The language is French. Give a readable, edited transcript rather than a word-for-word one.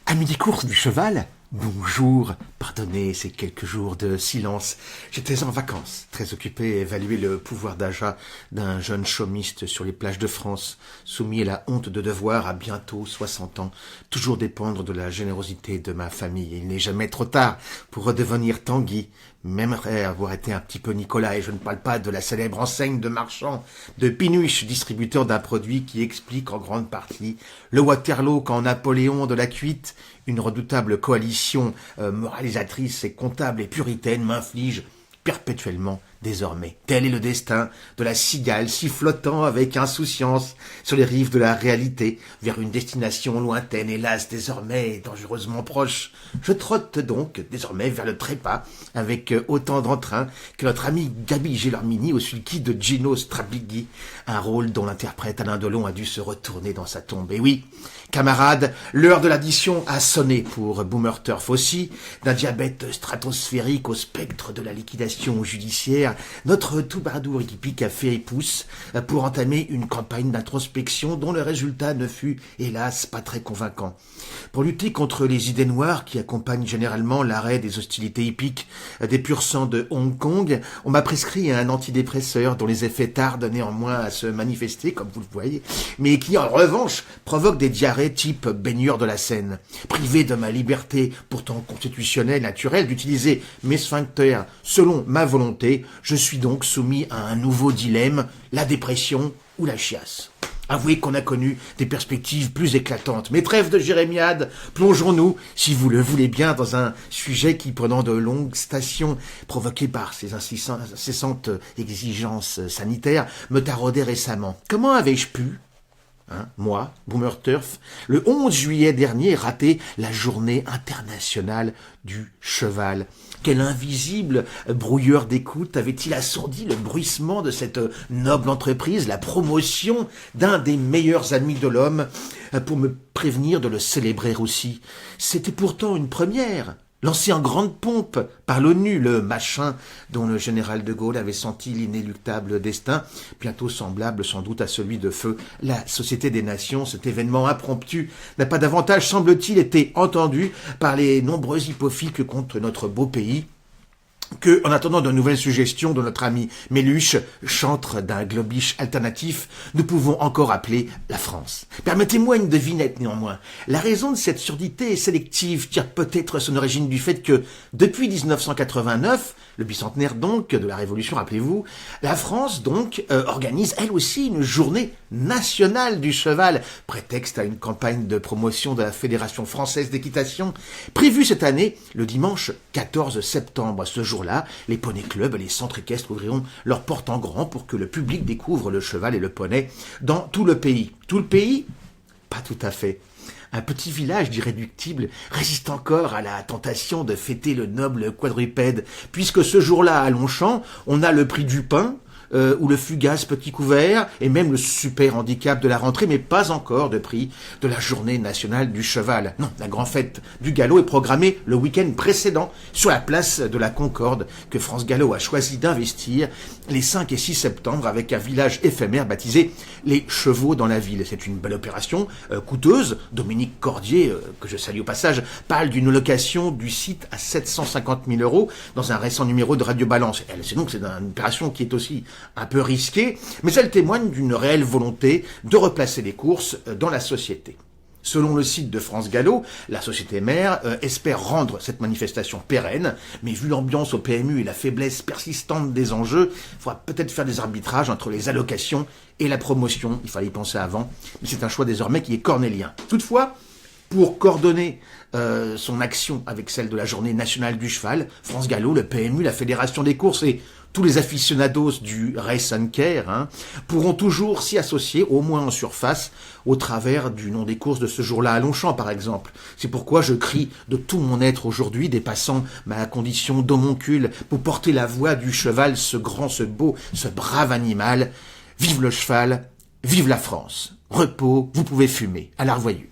Amis des courses du cheval, bonjour, pardonnez ces quelques jours de silence. J'étais en vacances, très occupé à évaluer le pouvoir d'achat d'un jeune chômiste sur les plages de France, soumis à la honte de devoir à bientôt 60 ans, toujours dépendre de la générosité de ma famille. Il n'est jamais trop tard pour redevenir Tanguy, même après avoir été un petit peu Nicolas, et je ne parle pas de la célèbre enseigne de marchand de Pinuche, distributeur d'un produit qui explique en grande partie le Waterloo quand Napoléon de la Cuite, une redoutable coalition moralisatrice et comptable et puritaine, m'inflige perpétuellement désormais. Tel est le destin de la cigale sifflotant avec insouciance sur les rives de la réalité, vers une destination lointaine, hélas désormais dangereusement proche. Je trotte donc désormais vers le trépas, avec autant d'entrain que notre ami Gabi Gelormini au sulky de Gino Strabighi, un rôle dont l'interprète Alain Delon a dû se retourner dans sa tombe. Et oui, camarades, l'heure de l'addition a sonné pour Boomer Turf aussi, d'un diabète stratosphérique au spectre de la liquidation judiciaire. Notre troubadour équipique a fait pouce pour entamer une campagne d'introspection dont le résultat ne fut, hélas, pas très convaincant. Pour lutter contre les idées noires qui accompagnent généralement l'arrêt des hostilités hippiques des pur sang de Hong Kong, on m'a prescrit un antidépresseur dont les effets tardent néanmoins à se manifester, comme vous le voyez, mais qui en revanche provoque des diarrhées type baigneur de la Seine. Privé de ma liberté, pourtant constitutionnelle, naturelle, d'utiliser mes sphincters selon ma volonté, je suis donc soumis à un nouveau dilemme, la dépression ou la chiasse. Avouez qu'on a connu des perspectives plus éclatantes. Mais trêve de jérémiade, plongeons-nous, si vous le voulez bien, dans un sujet qui, prenant de longues stations provoquées par ces incessantes exigences sanitaires, me taraudait récemment. Comment avais-je pu, moi, Boomer Turf, le 11 juillet dernier, rater la journée internationale du cheval? Quel invisible brouilleur d'écoute avait-il assourdi le bruissement de cette noble entreprise, la promotion d'un des meilleurs amis de l'homme, pour me prévenir de le célébrer aussi? C'était pourtant une première, lancé en grande pompe par l'ONU, le machin dont le général de Gaulle avait senti l'inéluctable destin, bientôt semblable sans doute à celui de feu la Société des Nations. Cet événement impromptu n'a pas davantage, semble-t-il, été entendu par les nombreux hippophiles que compte notre beau pays, que, en attendant de nouvelles suggestions de notre ami Méluche, chantre d'un globish alternatif, nous pouvons encore appeler la France. Permettez-moi une devinette néanmoins. La raison de cette surdité sélective tire peut-être son origine du fait que, depuis 1989, le bicentenaire donc de la Révolution, rappelez-vous, la France donc organise elle aussi une journée nationale du cheval, prétexte à une campagne de promotion de la Fédération française d'équitation, prévue cette année le dimanche 14 septembre. À ce jour-là, les poney clubs et les centres équestres ouvriront leurs portes en grand pour que le public découvre le cheval et le poney dans tout le pays. Tout le pays? Pas tout à fait. Un petit village d'irréductibles résiste encore à la tentation de fêter le noble quadrupède, puisque ce jour-là, à Longchamp, on a le prix du pain, ou le fugace petit couvert, et même le super handicap de la rentrée, mais pas encore de prix de la journée nationale du cheval. Non, la grande fête du galop est programmée le week-end précédent sur la place de la Concorde, que France Gallo a choisi d'investir les 5 et 6 septembre avec un village éphémère baptisé les Chevaux dans la ville. C'est une belle opération, coûteuse. Dominique Cordier, que je salue au passage, parle d'une location du site à 750 000 € dans un récent numéro de Radio Balance. C'est une opération qui est aussi un peu risquée, mais elle témoigne d'une réelle volonté de replacer les courses dans la société. Selon le site de France Gallo, la société mère espère rendre cette manifestation pérenne, mais vu l'ambiance au PMU et la faiblesse persistante des enjeux, il faudra peut-être faire des arbitrages entre les allocations et la promotion. Il fallait y penser avant, mais c'est un choix désormais qui est cornélien. Toutefois, pour coordonner son action avec celle de la journée nationale du cheval, France Gallo, le PMU, la Fédération des courses et tous les aficionados du Race and Care pourront toujours s'y associer, au moins en surface, au travers du nom des courses de ce jour-là à Longchamp, par exemple. C'est pourquoi je crie de tout mon être aujourd'hui, dépassant ma condition d'homoncule, pour porter la voix du cheval, ce grand, ce beau, ce brave animal. Vive le cheval, vive la France. Repos, vous pouvez fumer. À la revoyure.